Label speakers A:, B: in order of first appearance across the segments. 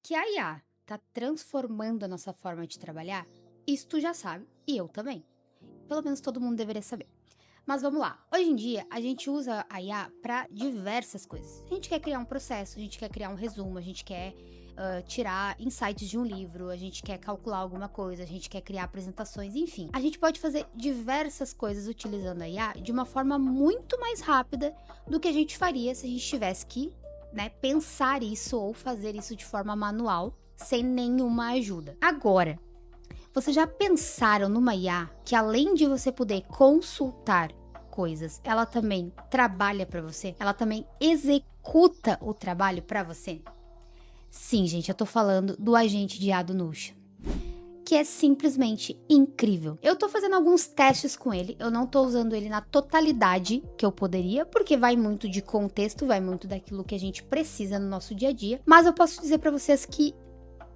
A: que a IA está transformando a nossa forma de trabalhar, isso tu já sabe e eu também. Pelo menos todo mundo deveria saber. Mas vamos lá. Hoje em dia, a gente usa a IA para diversas coisas. A gente quer criar um processo, a gente quer criar um resumo, a gente quer tirar insights de um livro, a gente quer calcular alguma coisa, a gente quer criar apresentações, enfim. A gente pode fazer diversas coisas utilizando a IA de uma forma muito mais rápida do que a gente faria se a gente tivesse que, pensar isso ou fazer isso de forma manual, sem nenhuma ajuda. Agora, vocês já pensaram numa IA que, além de você poder consultar coisas, ela também trabalha para você? Ela também executa o trabalho para você? Sim, gente, eu tô falando do agente de IA do Notion, que é simplesmente incrível. Eu tô fazendo alguns testes com ele, eu não tô usando ele na totalidade que eu poderia, porque vai muito de contexto, vai muito daquilo que a gente precisa no nosso dia a dia, mas eu posso dizer para vocês que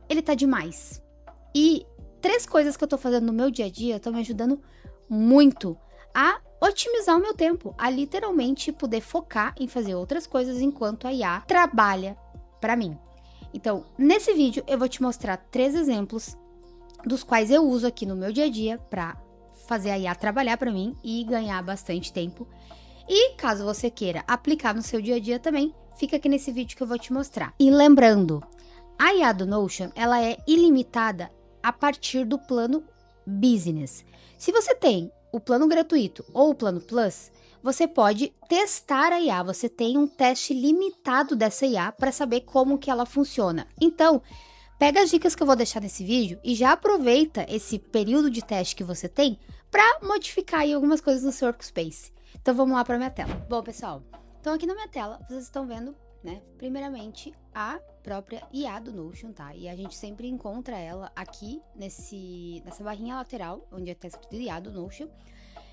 A: ele tá demais. E 3 coisas que eu tô fazendo no meu dia a dia estão me ajudando muito a otimizar o meu tempo, a literalmente poder focar em fazer outras coisas enquanto a IA trabalha para mim. Então, nesse vídeo eu vou te mostrar 3 exemplos dos quais eu uso aqui no meu dia a dia para fazer a IA trabalhar para mim e ganhar bastante tempo. E caso você queira aplicar no seu dia a dia também, fica aqui nesse vídeo que eu vou te mostrar. E lembrando, a IA do Notion, ela é ilimitada a partir do plano Business. Se você tem o plano gratuito ou o plano Plus, você pode testar a IA, você tem um teste limitado dessa IA para saber como que ela funciona. Então, pega as dicas que eu vou deixar nesse vídeo e já aproveita esse período de teste que você tem para modificar aí algumas coisas no seu Workspace. Então vamos lá para minha tela. Bom, pessoal, então aqui na minha tela vocês estão vendo, primeiramente a própria IA do Notion, tá? E a gente sempre encontra ela aqui nessa barrinha lateral, onde está escrito IA do Notion.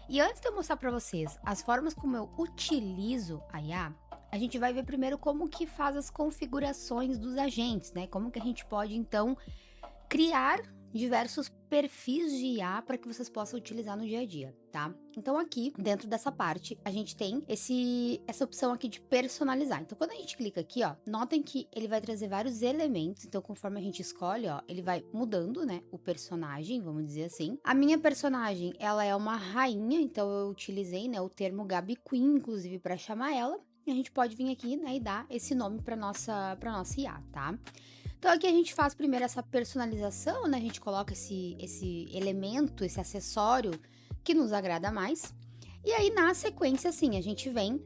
A: E antes de eu mostrar para vocês as formas como eu utilizo a IA, a gente vai ver primeiro como que faz as configurações dos agentes, Como que a gente pode, então, criar diversos perfis de IA para que vocês possam utilizar no dia a dia, tá? Então aqui, dentro dessa parte, a gente tem essa opção aqui de personalizar. Então quando a gente clica aqui, ó, notem que ele vai trazer vários elementos, então conforme a gente escolhe, ó, ele vai mudando, o personagem, vamos dizer assim. A minha personagem, ela é uma rainha, então eu utilizei, o termo Gabi Queen, inclusive, para chamar ela. E a gente pode vir aqui, e dar esse nome para nossa IA, tá? Então aqui a gente faz primeiro essa personalização, A gente coloca esse elemento, esse acessório que nos agrada mais. E aí na sequência, assim, a gente vem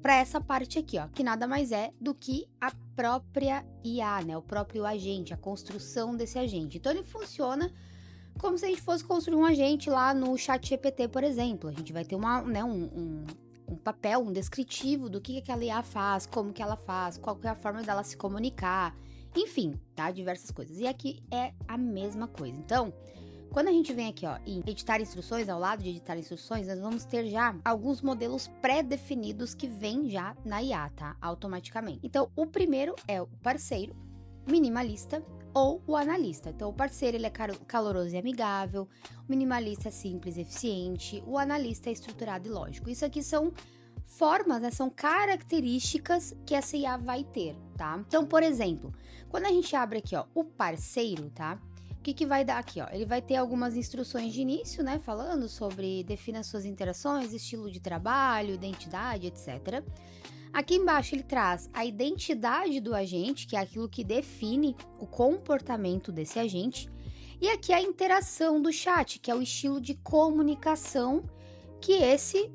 A: para essa parte aqui, ó, que nada mais é do que a própria IA, O próprio agente, a construção desse agente. Então ele funciona como se a gente fosse construir um agente lá no ChatGPT, por exemplo. A gente vai ter um papel, um descritivo do que aquela IA faz, como que ela faz, qual que é a forma dela se comunicar. Enfim, tá? Diversas coisas. E aqui é a mesma coisa. Então, quando a gente vem aqui, ó, em editar instruções, ao lado de editar instruções, nós vamos ter já alguns modelos pré-definidos que vêm já na IA, tá? Automaticamente. Então, o primeiro é o parceiro, minimalista ou o analista. Então, o parceiro, ele é caloroso e amigável, o minimalista é simples e eficiente, o analista é estruturado e lógico. Isso aqui são formas, são características que essa IA vai ter, tá? Então, por exemplo, quando a gente abre aqui, ó, o parceiro, tá? O que vai dar aqui, ó? Ele vai ter algumas instruções de início, falando sobre defina suas interações, estilo de trabalho, identidade, etc. Aqui embaixo ele traz a identidade do agente, que é aquilo que define o comportamento desse agente. E aqui a interação do chat, que é o estilo de comunicação que esse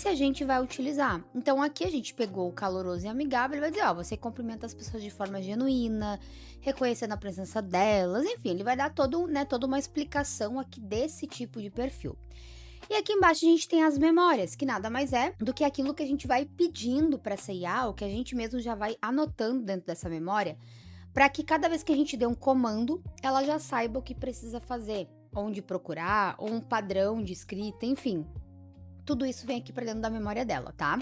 A: agente vai utilizar. Então aqui a gente pegou o caloroso e amigável, ele vai dizer, ó, você cumprimenta as pessoas de forma genuína, reconhecendo a presença delas, enfim, ele vai dar toda uma explicação aqui desse tipo de perfil. E aqui embaixo a gente tem as memórias, que nada mais é do que aquilo que a gente vai pedindo para essa IA, ou que a gente mesmo já vai anotando dentro dessa memória, para que cada vez que a gente dê um comando, ela já saiba o que precisa fazer, onde procurar, ou um padrão de escrita, enfim. Tudo isso vem aqui para dentro da memória dela, tá?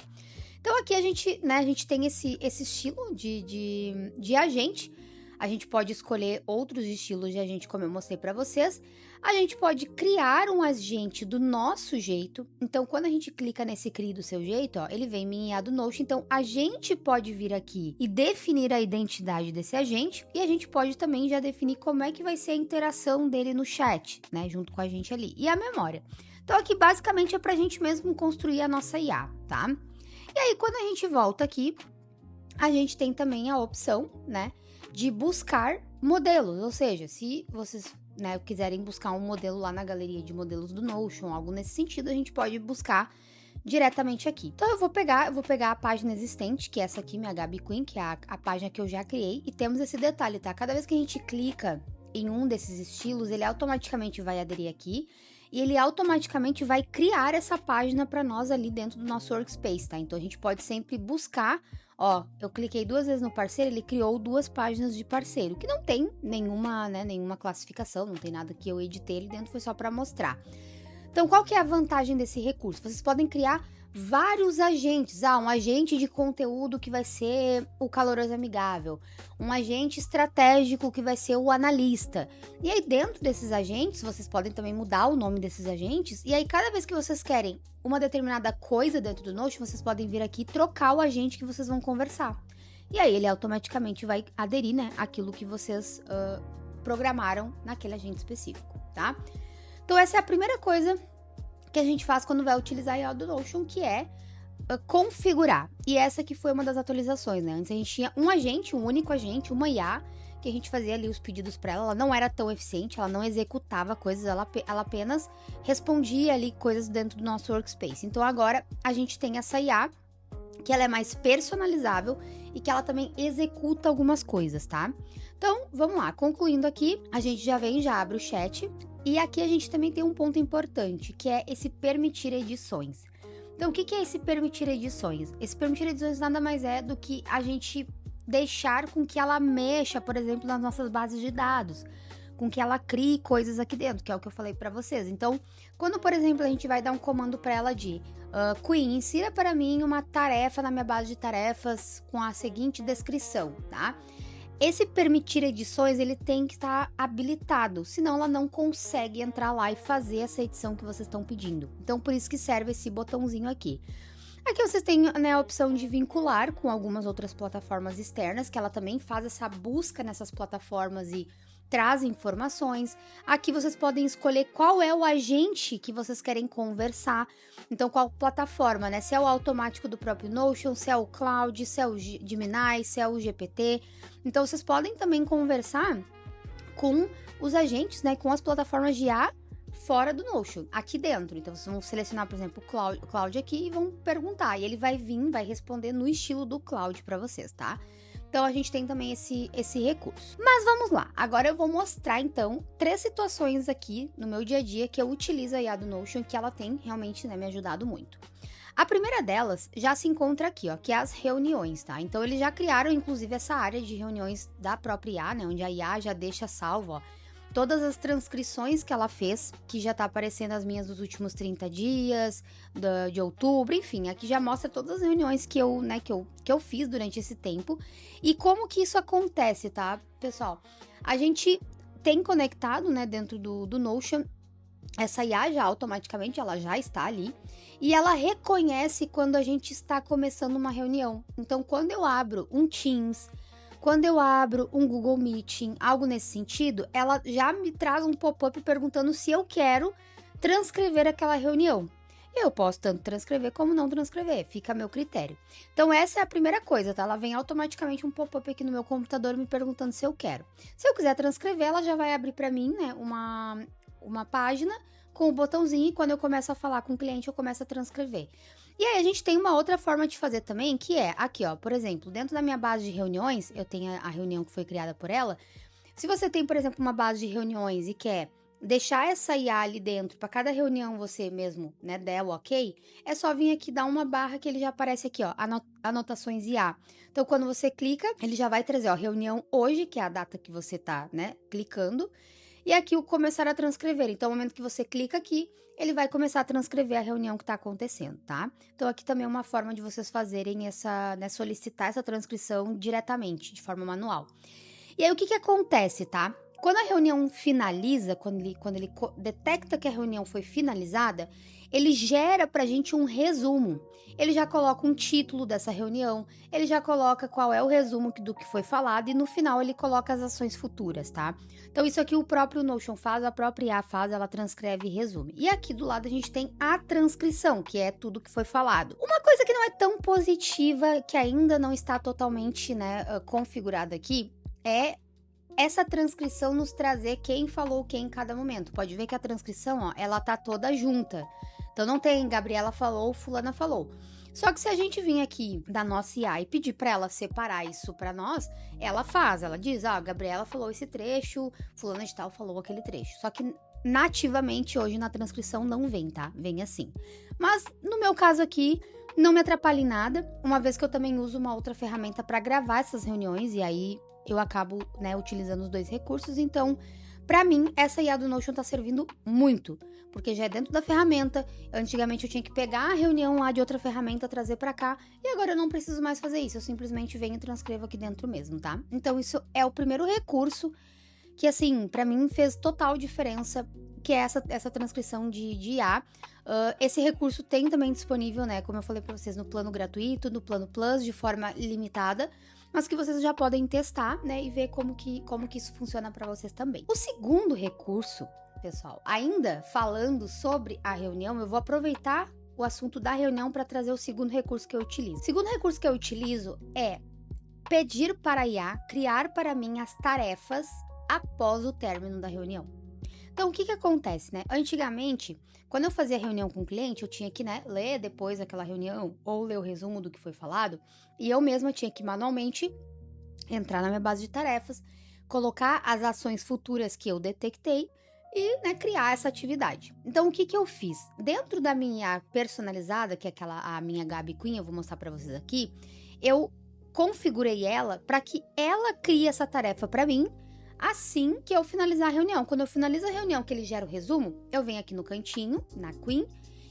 A: Então aqui a gente tem esse estilo de agente. A gente pode escolher outros estilos de agente, como eu mostrei para vocês. A gente pode criar um agente do nosso jeito. Então, quando a gente clica nesse crie do seu jeito, ó, ele vem em IA do Notion. Então, a gente pode vir aqui e definir a identidade desse agente. E a gente pode também já definir como é que vai ser a interação dele no chat, né? Junto com a gente ali. E a memória. Então, aqui basicamente é pra gente mesmo construir a nossa IA, tá? E aí, quando a gente volta aqui, a gente tem também a opção, né, de buscar modelos. Ou seja, se vocês, né, quiserem buscar um modelo lá na galeria de modelos do Notion, algo nesse sentido, a gente pode buscar diretamente aqui. Então, eu vou pegar a página existente, que é essa aqui, minha Gabi Queen, que é a página que eu já criei. E temos esse detalhe, tá? Cada vez que a gente clica em um desses estilos, ele automaticamente vai aderir aqui. E ele automaticamente vai criar essa página para nós ali dentro do nosso workspace, tá? Então, a gente pode sempre buscar, ó, eu cliquei 2 vezes no parceiro, ele criou 2 páginas de parceiro, que não tem nenhuma, né, nenhuma classificação, não tem nada que eu editei ali dentro, foi só para mostrar. Então, qual que é a vantagem desse recurso? Vocês podem criar vários agentes. Um agente de conteúdo que vai ser o caloroso amigável, um agente estratégico que vai ser o analista. E aí, dentro desses agentes, vocês podem também mudar o nome desses agentes. E aí, cada vez que vocês querem uma determinada coisa dentro do Notion, vocês podem vir aqui e trocar o agente que vocês vão conversar. E aí, ele automaticamente vai aderir, né, àquilo que vocês programaram naquele agente específico, tá? Então, essa é a primeira coisa que a gente faz quando vai utilizar a IA do Notion, que é configurar. E essa que foi uma das atualizações, né? Antes a gente tinha um agente, um único agente, uma IA, que a gente fazia ali os pedidos para ela. Ela não era tão eficiente, ela não executava coisas, ela apenas respondia ali coisas dentro do nosso workspace. Então, agora a gente tem essa IA, que ela é mais personalizável e que ela também executa algumas coisas, tá? Então, vamos lá. Concluindo aqui, a gente já vem, já abre o chat. E aqui a gente também tem um ponto importante, que é esse permitir edições. Então, o que é esse permitir edições? Esse permitir edições nada mais é do que a gente deixar com que ela mexa, por exemplo, nas nossas bases de dados, com que ela crie coisas aqui dentro, que é o que eu falei para vocês. Então, quando, por exemplo, a gente vai dar um comando para ela de Queen, insira para mim uma tarefa na minha base de tarefas com a seguinte descrição, tá? Esse permitir edições, ele tem que estar habilitado, senão ela não consegue entrar lá e fazer essa edição que vocês estão pedindo. Então, por isso que serve esse botãozinho aqui. Aqui vocês têm, né, a opção de vincular com algumas outras plataformas externas, que ela também faz essa busca nessas plataformas e traz informações. Aqui vocês podem escolher qual é o agente que vocês querem conversar. Então, qual plataforma, né? Se é o automático do próprio Notion, se é o Cloud, se é o Gemini, se é o GPT. Então, vocês podem também conversar com os agentes, né? Com as plataformas de IA fora do Notion, aqui dentro. Então, vocês vão selecionar, por exemplo, o Cloud aqui e vão perguntar. E ele vai vir, vai responder no estilo do Cloud para vocês, tá? Então, a gente tem também esse recurso. Mas vamos lá. Agora eu vou mostrar, então, 3 situações aqui no meu dia a dia que eu utilizo a IA do Notion, que ela tem realmente, né, me ajudado muito. A primeira delas já se encontra aqui, ó, que é as reuniões, tá? Então, eles já criaram, inclusive, essa área de reuniões da própria IA, né? Onde a IA já deixa salvo, ó, todas as transcrições que ela fez, que já tá aparecendo as minhas dos últimos 30 dias, de outubro, enfim, aqui já mostra todas as reuniões que eu, né, que eu fiz durante esse tempo. E como que isso acontece, tá, pessoal? A gente tem conectado, né, dentro do Notion, essa IA já automaticamente, ela já está ali, e ela reconhece quando a gente está começando uma reunião. Então, quando eu abro um Teams, quando eu abro um Google Meeting, algo nesse sentido, ela já me traz um pop-up perguntando se eu quero transcrever aquela reunião. Eu posso tanto transcrever como não transcrever, fica a meu critério. Então, essa é a primeira coisa, tá? Ela vem automaticamente um pop-up aqui no meu computador me perguntando se eu quero. Se eu quiser transcrever, ela já vai abrir para mim, né, uma página com o botãozinho e quando eu começo a falar com o cliente, eu começo a transcrever. E aí, a gente tem uma outra forma de fazer também, que é aqui, ó, por exemplo, dentro da minha base de reuniões, eu tenho a reunião que foi criada por ela. Se você tem, por exemplo, uma base de reuniões e quer deixar essa IA ali dentro, para cada reunião você mesmo, né, der o ok, é só vir aqui dar uma barra que ele já aparece aqui, ó, anotações IA. Então, quando você clica, ele já vai trazer, ó, reunião hoje, que é a data que você tá, né, clicando, e aqui o começar a transcrever. Então, no momento que você clica aqui, ele vai começar a transcrever a reunião que está acontecendo, tá? Então, aqui também é uma forma de vocês fazerem essa, né, solicitar essa transcrição diretamente, de forma manual. E aí, o que acontece, tá? Quando a reunião finaliza, quando ele detecta que a reunião foi finalizada, ele gera pra gente um resumo. Ele já coloca um título dessa reunião, ele já coloca qual é o resumo do que foi falado e no final ele coloca as ações futuras, tá? Então isso aqui o próprio Notion faz, a própria IA faz, ela transcreve e resume. E aqui do lado a gente tem a transcrição, que é tudo que foi falado. Uma coisa que não é tão positiva, que ainda não está totalmente, né, configurada aqui, é essa transcrição nos trazer quem falou o que em cada momento. Pode ver que a transcrição, ó, ela tá toda junta. Então não tem Gabriela falou, fulana falou. Só que se a gente vir aqui da nossa IA e pedir para ela separar isso para nós, ela faz, ela diz, Gabriela falou esse trecho, fulana de tal falou aquele trecho. Só que nativamente hoje na transcrição não vem, tá? Vem assim. Mas no meu caso aqui, não me atrapalha em nada, uma vez que eu também uso uma outra ferramenta para gravar essas reuniões e aí eu acabo, né, utilizando os dois recursos, então, pra mim, essa IA do Notion tá servindo muito, porque já é dentro da ferramenta. Antigamente eu tinha que pegar a reunião lá de outra ferramenta, trazer pra cá, e agora eu não preciso mais fazer isso, eu simplesmente venho e transcrevo aqui dentro mesmo, tá? Então isso é o primeiro recurso que, assim, pra mim fez total diferença, que é essa transcrição de IA. Esse recurso tem também disponível, né, como eu falei pra vocês, no plano gratuito, no plano Plus, de forma limitada, mas que vocês já podem testar, né, e ver como que isso funciona para vocês também. O segundo recurso, pessoal, ainda falando sobre a reunião, eu vou aproveitar o assunto da reunião para trazer o segundo recurso que eu utilizo. O segundo recurso que eu utilizo é pedir para a IA criar para mim as tarefas após o término da reunião. Então, o que acontece, né? Antigamente, quando eu fazia reunião com o cliente, eu tinha que, né, ler depois daquela reunião ou ler o resumo do que foi falado, e eu mesma tinha que manualmente entrar na minha base de tarefas, colocar as ações futuras que eu detectei e, né, criar essa atividade. Então, o que eu fiz? Dentro da minha personalizada, que é a minha Gabi Queen, eu vou mostrar para vocês aqui, eu configurei ela para que ela crie essa tarefa para mim, assim que eu finalizar a reunião. Quando eu finalizo a reunião, que ele gera o resumo, eu venho aqui no cantinho, na Queen,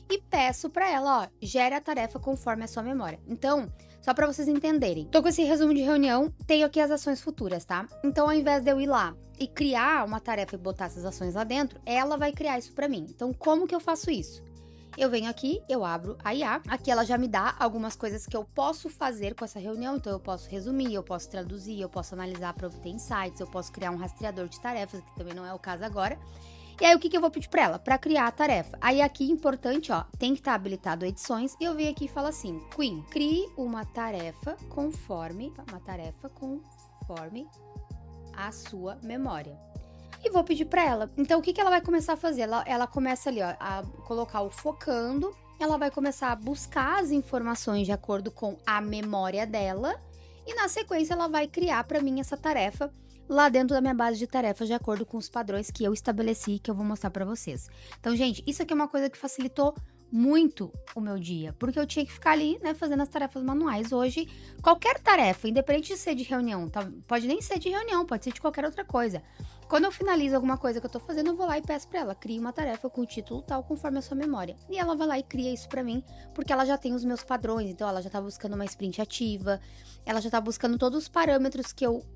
A: e peço para ela, gere a tarefa conforme a sua memória. Então, só para vocês entenderem, tô com esse resumo de reunião, tenho aqui as ações futuras, tá? Então, ao invés de eu ir lá e criar uma tarefa e botar essas ações lá dentro, ela vai criar isso para mim. Então, como que eu faço isso? Eu venho aqui, eu abro a IA, aqui ela já me dá algumas coisas que eu posso fazer com essa reunião, então eu posso resumir, eu posso traduzir, eu posso analisar para obter insights, eu posso criar um rastreador de tarefas, que também não é o caso agora. E aí, o que eu vou pedir para ela? Para criar a tarefa. Aí, aqui, importante, ó, tem que estar habilitado edições, e eu venho aqui e falo assim, Queen, crie uma tarefa conforme a sua memória. E vou pedir para ela. Então, o que ela vai começar a fazer? Ela começa ali, ó, a colocar o focando, ela vai começar a buscar as informações de acordo com a memória dela, e na sequência ela vai criar para mim essa tarefa lá dentro da minha base de tarefas, de acordo com os padrões que eu estabeleci, que eu vou mostrar para vocês. Então, gente, isso aqui é uma coisa que facilitou muito o meu dia, porque eu tinha que ficar ali, né, fazendo as tarefas manuais. Hoje, qualquer tarefa, independente de ser de reunião, tá? Pode nem ser de reunião, pode ser de qualquer outra coisa. Quando eu finalizo alguma coisa que eu tô fazendo, eu vou lá e peço pra ela, crie uma tarefa com o título tal, conforme a sua memória. E ela vai lá e cria isso pra mim, porque ela já tem os meus padrões, então ela já tá buscando uma sprint ativa, ela já tá buscando todos os parâmetros que eu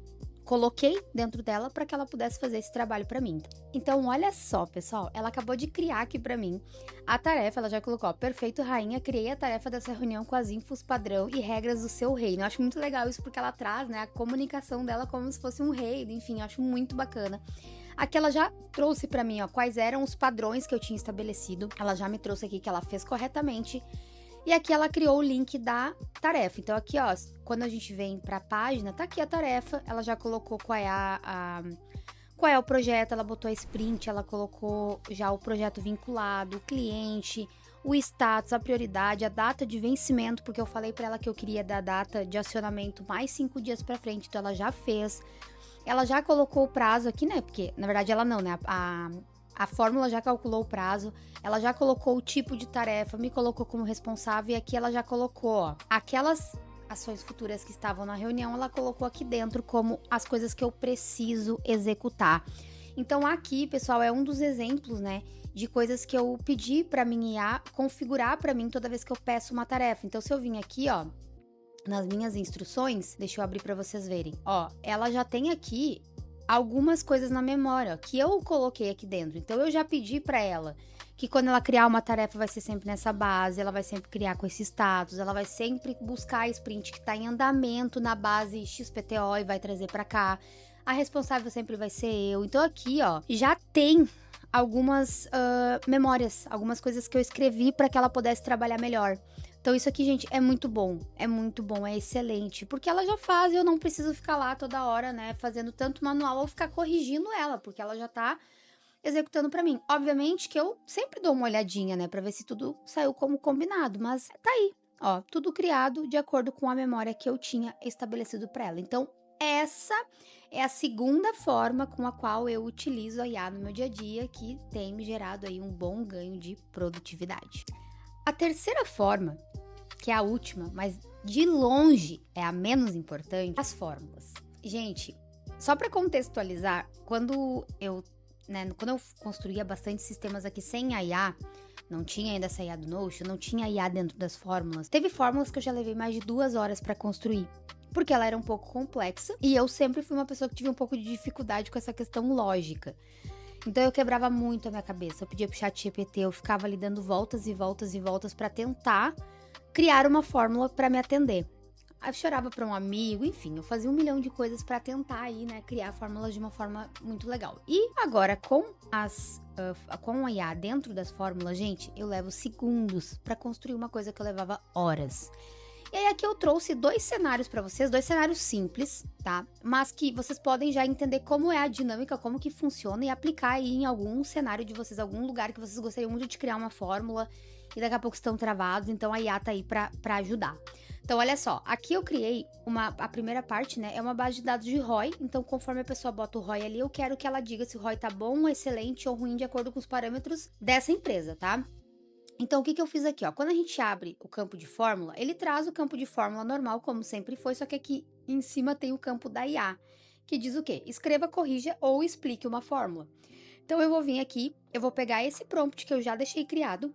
A: coloquei dentro dela para que ela pudesse fazer esse trabalho para mim. Então, olha só, pessoal, ela acabou de criar aqui para mim a tarefa, ela já colocou, ó, perfeito, rainha, criei a tarefa dessa reunião com as infos padrão e regras do seu reino. Eu acho muito legal isso porque ela traz, né, a comunicação dela como se fosse um reino, enfim, eu acho muito bacana. Aqui ela já trouxe para mim, ó, quais eram os padrões que eu tinha estabelecido. Ela já me trouxe aqui que ela fez corretamente. E aqui ela criou o link da tarefa. Então aqui, ó, quando a gente vem para a página, tá aqui a tarefa. Ela já colocou qual é o projeto, ela botou a sprint, ela colocou já o projeto vinculado, o cliente, o status, a prioridade, a data de vencimento, porque eu falei para ela que eu queria dar data de acionamento mais 5 dias para frente, então ela já fez. Ela já colocou o prazo aqui, né? Porque, na verdade, ela não, né? A fórmula já calculou o prazo, ela já colocou o tipo de tarefa, me colocou como responsável e aqui ela já colocou, ó, aquelas ações futuras que estavam na reunião, ela colocou aqui dentro como as coisas que eu preciso executar. Então aqui, pessoal, é um dos exemplos, né, de coisas que eu pedi para minha IA configurar para mim toda vez que eu peço uma tarefa. Então se eu vim aqui, ó, nas minhas instruções, deixa eu abrir para vocês verem. Ó, ela já tem aqui algumas coisas na memória, ó, que eu coloquei aqui dentro. Então, eu já pedi para ela que quando ela criar uma tarefa vai ser sempre nessa base, ela vai sempre criar com esse status, ela vai sempre buscar a sprint que está em andamento na base XPTO e vai trazer para cá. A responsável sempre vai ser eu. Então aqui, ó, já tem algumas memórias, algumas coisas que eu escrevi para que ela pudesse trabalhar melhor. Então isso aqui, gente, é muito bom, é excelente, porque ela já faz e eu não preciso ficar lá toda hora, né, fazendo tanto manual ou ficar corrigindo ela, porque ela já tá executando pra mim. Obviamente que eu sempre dou uma olhadinha, né, pra ver se tudo saiu como combinado, mas tá aí, ó, tudo criado de acordo com a memória que eu tinha estabelecido pra ela. Então, essa é a segunda forma com a qual eu utilizo a IA no meu dia a dia, que tem me gerado aí um bom ganho de produtividade. A terceira forma, que é a última, mas de longe é a menos importante, as fórmulas. Gente, só pra contextualizar, quando eu construía bastante sistemas aqui sem a IA, não tinha ainda essa IA do Notion, não tinha IA dentro das fórmulas. Teve fórmulas que eu já levei mais de 2 horas pra construir, porque ela era um pouco complexa e eu sempre fui uma pessoa que tive um pouco de dificuldade com essa questão lógica. Então eu quebrava muito a minha cabeça, eu pedia pro ChatGPT, eu ficava ali dando voltas e voltas e voltas pra tentar criar uma fórmula pra me atender. Aí eu chorava pra um amigo, enfim, eu fazia 1 milhão de coisas pra tentar aí, né, criar fórmulas de uma forma muito legal. E agora com a IA dentro das fórmulas, gente, eu levo segundos pra construir uma coisa que eu levava horas. E aí aqui eu trouxe 2 cenários pra vocês, 2 cenários simples, tá? Mas que vocês podem já entender como é a dinâmica, como que funciona e aplicar aí em algum cenário de vocês, algum lugar que vocês gostariam muito de criar uma fórmula e daqui a pouco estão travados, então a IA tá aí pra ajudar. Então, olha só, aqui eu criei a primeira parte, né, é uma base de dados de ROI, então conforme a pessoa bota o ROI ali, eu quero que ela diga se o ROI tá bom, excelente ou ruim de acordo com os parâmetros dessa empresa, tá? Então, o que eu fiz aqui, ó? Quando a gente abre o campo de fórmula, ele traz o campo de fórmula normal, como sempre foi, só que aqui em cima tem o campo da IA, que diz o quê? Escreva, corrija ou explique uma fórmula. Então, eu vou vir aqui, eu vou pegar esse prompt que eu já deixei criado,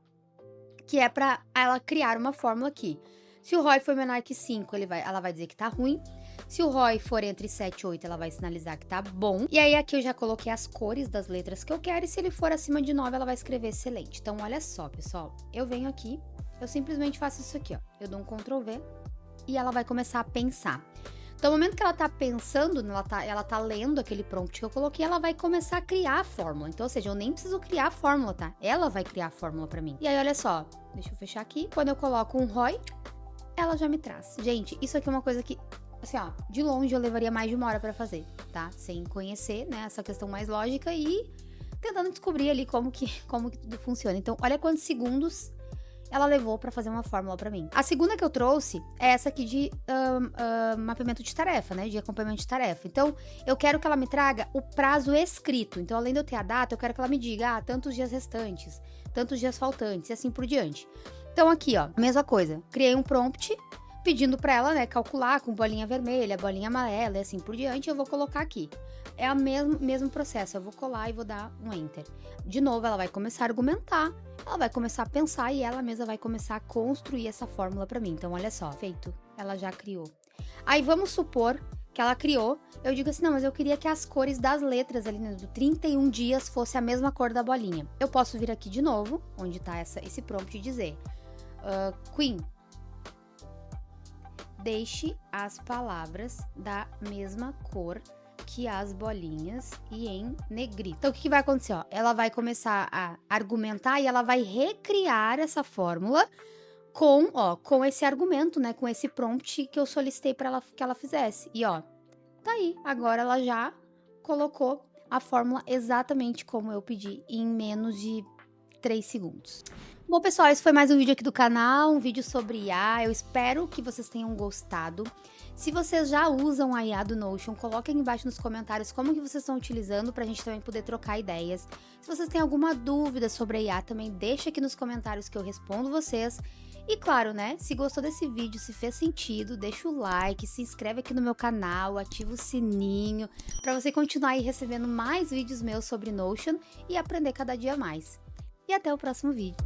A: que é para ela criar uma fórmula aqui. Se o ROI for menor que 5, ela vai dizer que tá ruim. Se o ROI for entre 7 e 8, ela vai sinalizar que tá bom. E aí aqui eu já coloquei as cores das letras que eu quero. E se ele for acima de 9, ela vai escrever excelente. Então olha só, pessoal. Eu venho aqui, eu simplesmente faço isso aqui, ó. Eu dou um Ctrl V e ela vai começar a pensar. Então, no momento que ela tá pensando, ela tá lendo aquele prompt que eu coloquei, ela vai começar a criar a fórmula. Então, ou seja, eu nem preciso criar a fórmula, tá? Ela vai criar a fórmula pra mim. E aí, olha só, deixa eu fechar aqui. Quando eu coloco um ROI, ela já me traz. Gente, isso aqui é uma coisa que, assim, ó, de longe eu levaria mais de 1 hora pra fazer, tá? Sem conhecer, né, essa questão mais lógica e tentando descobrir ali como que tudo funciona. Então, olha quantos segundos ela levou pra fazer uma fórmula pra mim. A segunda que eu trouxe é essa aqui de mapeamento de tarefa, né? De acompanhamento de tarefa. Então, eu quero que ela me traga o prazo escrito. Então, além de eu ter a data, eu quero que ela me diga, tantos dias restantes, tantos dias faltantes e assim por diante. Então, aqui, ó, mesma coisa. Criei um prompt pedindo pra ela, né, calcular com bolinha vermelha, bolinha amarela e assim por diante. Eu vou colocar aqui. É o mesmo processo. Eu vou colar e vou dar um Enter. De novo, ela vai começar a argumentar. Ela vai começar a pensar e ela mesma vai começar a construir essa fórmula pra mim. Então, olha só, feito. Ela já criou. Aí, vamos supor que ela criou. Eu digo assim, não, mas eu queria que as cores das letras ali, né, do 31 dias fosse a mesma cor da bolinha. Eu posso vir aqui de novo, onde tá esse prompt e dizer... Queen, deixe as palavras da mesma cor que as bolinhas e em negrito. Então, o que vai acontecer? Ó? Ela vai começar a argumentar e ela vai recriar essa fórmula com esse argumento, né? Com esse prompt que eu solicitei para que ela fizesse. E ó, tá aí. Agora ela já colocou a fórmula exatamente como eu pedi, em menos de 3 segundos. Bom, pessoal, esse foi mais um vídeo aqui do canal, um vídeo sobre IA. Eu espero que vocês tenham gostado. Se vocês já usam a IA do Notion, coloquem aqui embaixo nos comentários como que vocês estão utilizando pra gente também poder trocar ideias. Se vocês têm alguma dúvida sobre a IA, também deixa aqui nos comentários que eu respondo vocês. E claro, né, se gostou desse vídeo, se fez sentido, deixa o like, se inscreve aqui no meu canal, ativa o sininho, pra você continuar aí recebendo mais vídeos meus sobre Notion e aprender cada dia mais. E até o próximo vídeo.